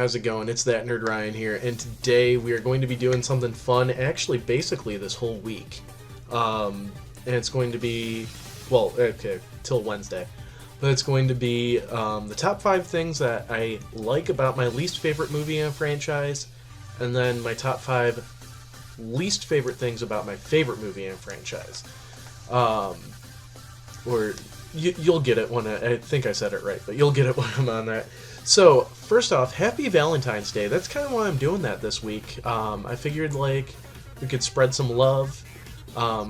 how's it going? It's That Nerd Ryan here, and today we are going to be doing something fun, actually basically this whole week. And it's going to be, well, okay, till Wednesday. But it's going to be the top 5 things that I like about my least favorite movie and franchise, and then my top 5 least favorite things about my favorite movie and franchise. Or you'll get it when I think I said it right, but you'll get it when I'm on that. So, first off, happy Valentine's Day. That's kind of why I'm doing that this week. I figured, like, we could spread some love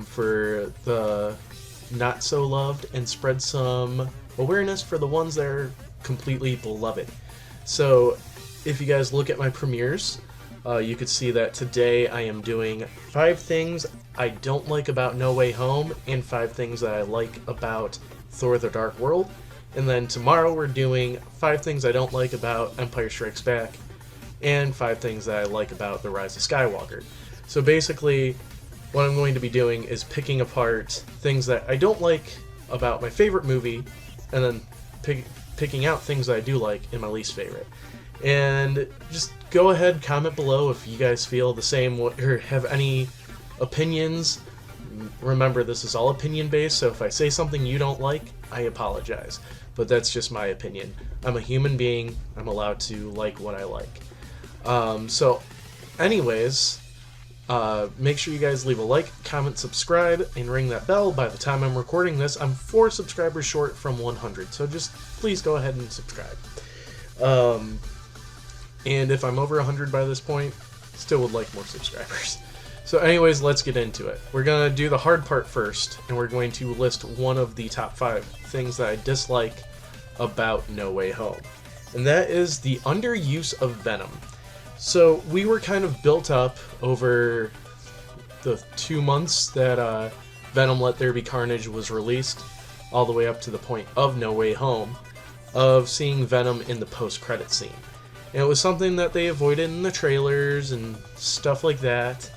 for the not-so-loved and spread some awareness for the ones that are completely beloved. So, if you guys look at my premieres, you could see that today I am doing 5 things I don't like about No Way Home and 5 things that I like about Thor: The Dark World. And then tomorrow we're doing 5 things I don't like about Empire Strikes Back and 5 things that I like about The Rise of Skywalker. So basically, what I'm going to be doing is picking apart things that I don't like about my favorite movie and then picking out things that I do like in my least favorite. And just go ahead, comment below if you guys feel the same or have any opinions. Remember, this is all opinion based, so if I say something you don't like, I apologize. But that's just my opinion. I'm a human being. I'm allowed to like what I like. So, anyways, make sure you guys leave a like, comment, subscribe, and ring that bell. By the time I'm recording this, I'm 4 subscribers short from 100. So just please go ahead and subscribe. And if I'm over 100 by this point, still would like more subscribers. So anyways, let's get into it. We're going to do the hard part first, and we're going to list one of the top 5 things that I dislike about No Way Home. And that is the underuse of Venom. So we were kind of built up over the 2 months that Venom Let There Be Carnage was released, all the way up to the point of No Way Home, of seeing Venom in the post-credit scene. And it was something that they avoided in the trailers and stuff like that.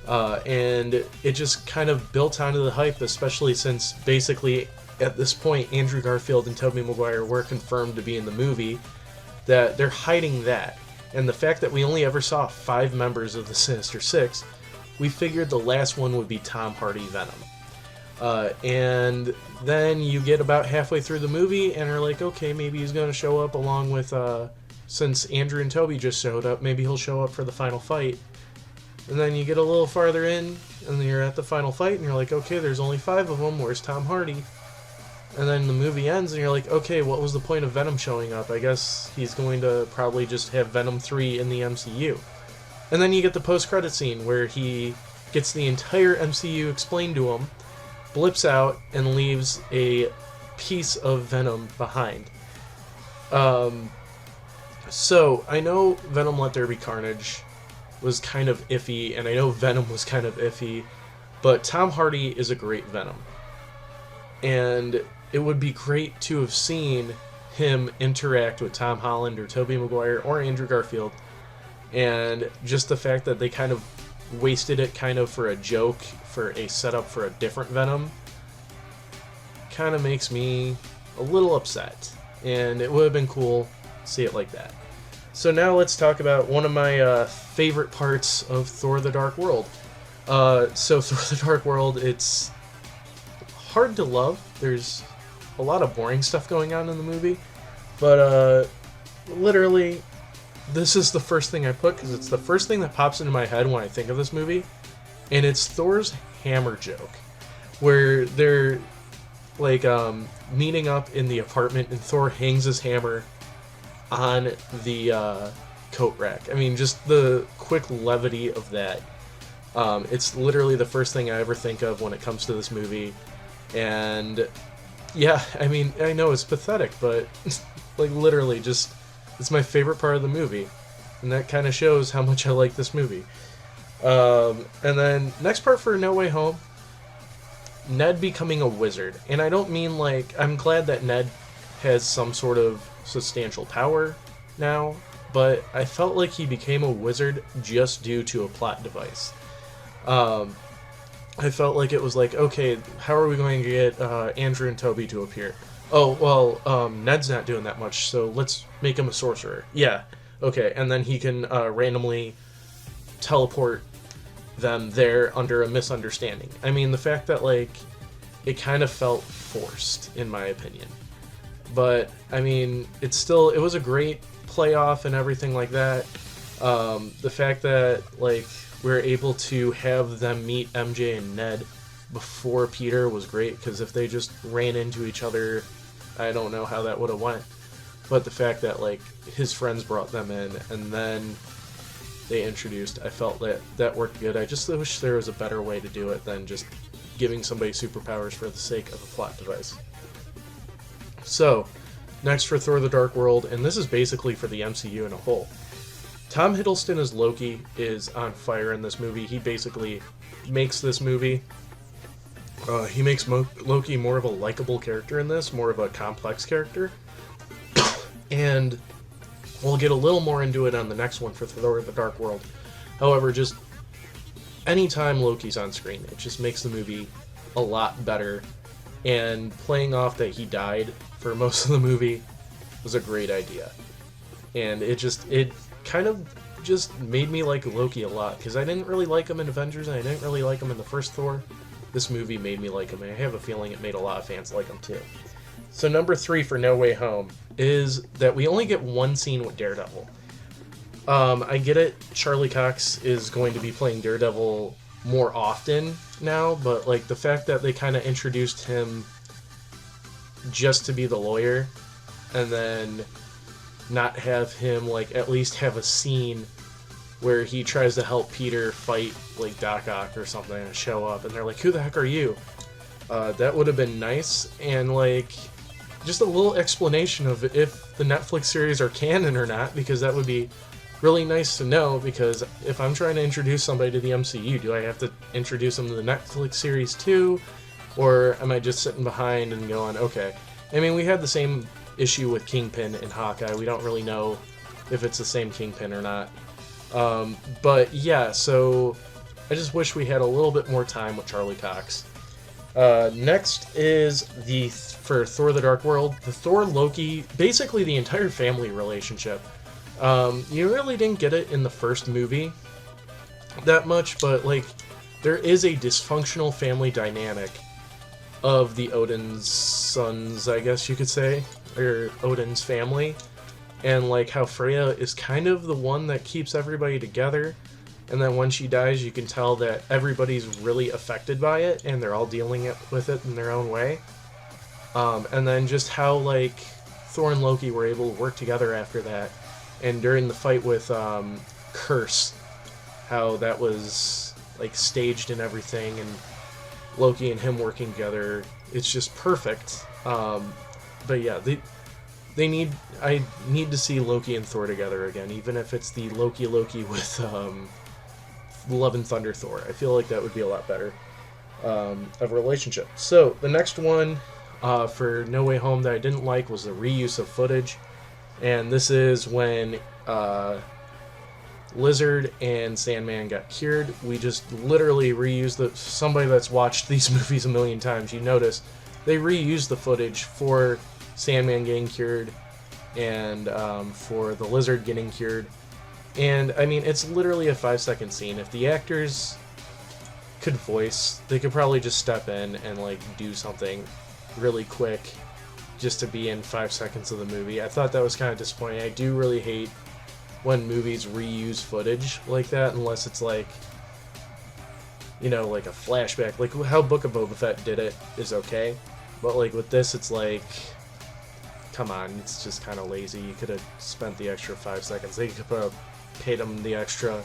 And it just kind of built onto the hype, especially since basically at this point Andrew Garfield and Tobey Maguire were confirmed to be in the movie, that they're hiding that. And the fact that we only ever saw 5 members of the Sinister Six, we figured the last one would be Tom Hardy Venom. And then you get about halfway through the movie and are like, okay, maybe he's going to show up along with, since Andrew and Tobey just showed up, maybe he'll show up for the final fight. And then you get a little farther in, and then you're at the final fight, and you're like, okay, there's only 5 of them, where's Tom Hardy? And then the movie ends, and you're like, okay, what was the point of Venom showing up? I guess he's going to probably just have Venom 3 in the MCU. And then you get the post-credit scene, where he gets the entire MCU explained to him, blips out, and leaves a piece of Venom behind. So, I know Venom Let There Be Carnage was kind of iffy, and I know Venom was kind of iffy, but Tom Hardy is a great Venom. And it would be great to have seen him interact with Tom Holland or Tobey Maguire or Andrew Garfield, and just the fact that they kind of wasted it kind of for a joke, for a setup for a different Venom, kind of makes me a little upset, and it would have been cool to see it like that. So now let's talk about one of my favorite parts of Thor: The Dark World. So Thor: The Dark World, it's hard to love. There's a lot of boring stuff going on in the movie, but literally, this is the first thing I put because it's the first thing that pops into my head when I think of this movie, and it's Thor's hammer joke, where they're like meeting up in the apartment, and Thor hangs his hammer on the coat rack. I mean, just the quick levity of that. It's literally the first thing I ever think of when it comes to this movie. And yeah, I mean, I know it's pathetic, but like literally just, it's my favorite part of the movie. And that kind of shows how much I like this movie. And then next part for No Way Home, Ned becoming a wizard. And I don't mean like, I'm glad that Ned has some sort of substantial power now, but I felt like he became a wizard just due to a plot device. I felt like it was like, okay, how are we going to get Andrew and Tobey to appear? Oh, well, Ned's not doing that much, so let's make him a sorcerer. Yeah, Okay, and then he can randomly teleport them there under a misunderstanding. I mean, the fact that, like, it kind of felt forced, in my opinion. But, I mean, it was a great playoff and everything like that. The fact that, like, we were able to have them meet MJ and Ned before Peter was great, because if they just ran into each other, I don't know how that would have went. But the fact that, like, his friends brought them in, and then they introduced, I felt that worked good. I just wish there was a better way to do it than just giving somebody superpowers for the sake of a plot device. So, next for Thor the Dark World, and this is basically for the MCU in a whole. Tom Hiddleston as Loki is on fire in this movie. He basically makes this movie. He makes Loki more of a likable character in this, more of a complex character. And we'll get a little more into it on the next one for Thor the Dark World. However, just anytime Loki's on screen, it just makes the movie a lot better. And playing off that he died for most of the movie was a great idea. And it kind of just made me like Loki a lot, because I didn't really like him in Avengers, and I didn't really like him in the first Thor. This movie made me like him, and I have a feeling it made a lot of fans like him too. So number 3 for No Way Home is that we only get one scene with Daredevil. I get it, Charlie Cox is going to be playing Daredevil more often now, but like the fact that they kind of introduced him just to be the lawyer, and then not have him like at least have a scene where he tries to help Peter fight like Doc Ock or something and show up, and they're like, who the heck are you? That would have been nice, and like just a little explanation of if the Netflix series are canon or not, because that would be really nice to know, because if I'm trying to introduce somebody to the MCU, do I have to introduce them to the Netflix series too? Or am I just sitting behind and going, okay. I mean, we had the same issue with Kingpin and Hawkeye. We don't really know if it's the same Kingpin or not. But yeah, so I just wish we had a little bit more time with Charlie Cox. Next is for Thor the Dark World, the Thor-Loki, basically the entire family relationship. You really didn't get it in the first movie that much, but like there is a dysfunctional family dynamic of the Odin's sons, I guess you could say, or Odin's family, and like how Freya is kind of the one that keeps everybody together. And then when she dies, you can tell that everybody's really affected by it, and they're all dealing with it in their own way. And then just how, like, Thor and Loki were able to work together after that. And during the fight with Curse, how that was, like, staged and everything, and Loki and him working together, it's just perfect. But yeah, I need to see Loki and Thor together again, even if it's the Loki with Love and Thunder Thor. I feel like that would be a lot better of a relationship. So the next one for No Way Home that I didn't like was the reuse of footage, and this is when Lizard and Sandman got cured. We just literally reused somebody that's watched these movies a million times, you notice they reused the footage for Sandman getting cured and for the Lizard getting cured. And, I mean, it's literally a 5-second scene. If the actors could voice, they could probably just step in and, like, do something really quick just to be in 5 seconds of the movie. I thought that was kind of disappointing. I do really hate when movies reuse footage like that, unless it's, like, you know, like a flashback. Like, how Book of Boba Fett did it is okay. But, like, with this, it's like, come on, it's just kind of lazy. You could have spent the extra 5 seconds. They could have paid them the extra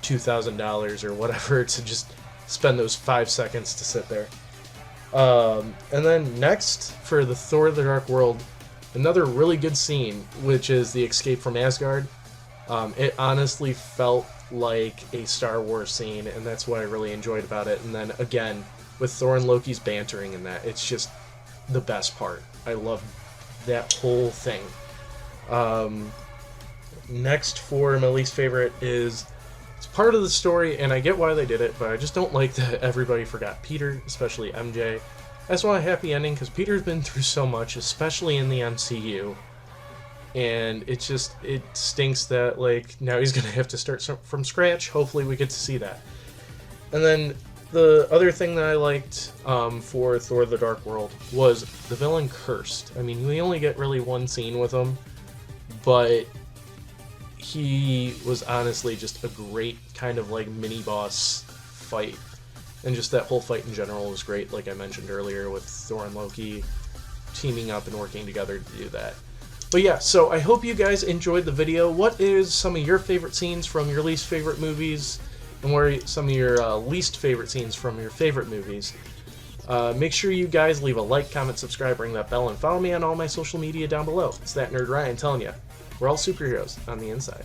$2,000 or whatever to just spend those 5 seconds to sit there. And then next, for the Thor the Dark World, another really good scene, which is the escape from Asgard. It honestly felt like a Star Wars scene, and that's what I really enjoyed about it. And then, again, with Thor and Loki's bantering in that, it's just the best part. I love that whole thing. Next for my least favorite is, it's part of the story, and I get why they did it, but I just don't like that everybody forgot Peter, especially MJ. I just want a happy ending, because Peter's been through so much, especially in the MCU. and it stinks that like now he's gonna have to start from scratch. Hopefully we get to see that. And then the other thing that I liked for Thor: The Dark World was the villain Cursed. I mean, we only get really one scene with him, but he was honestly just a great kind of like mini boss fight, and just that whole fight in general was great. Like I mentioned earlier, with Thor and Loki teaming up and working together to do that. But yeah, so I hope you guys enjoyed the video. What is some of your favorite scenes from your least favorite movies? And what are some of your least favorite scenes from your favorite movies? Make sure you guys leave a like, comment, subscribe, ring that bell, and follow me on all my social media down below. It's that nerd Ryan telling you, we're all superheroes on the inside.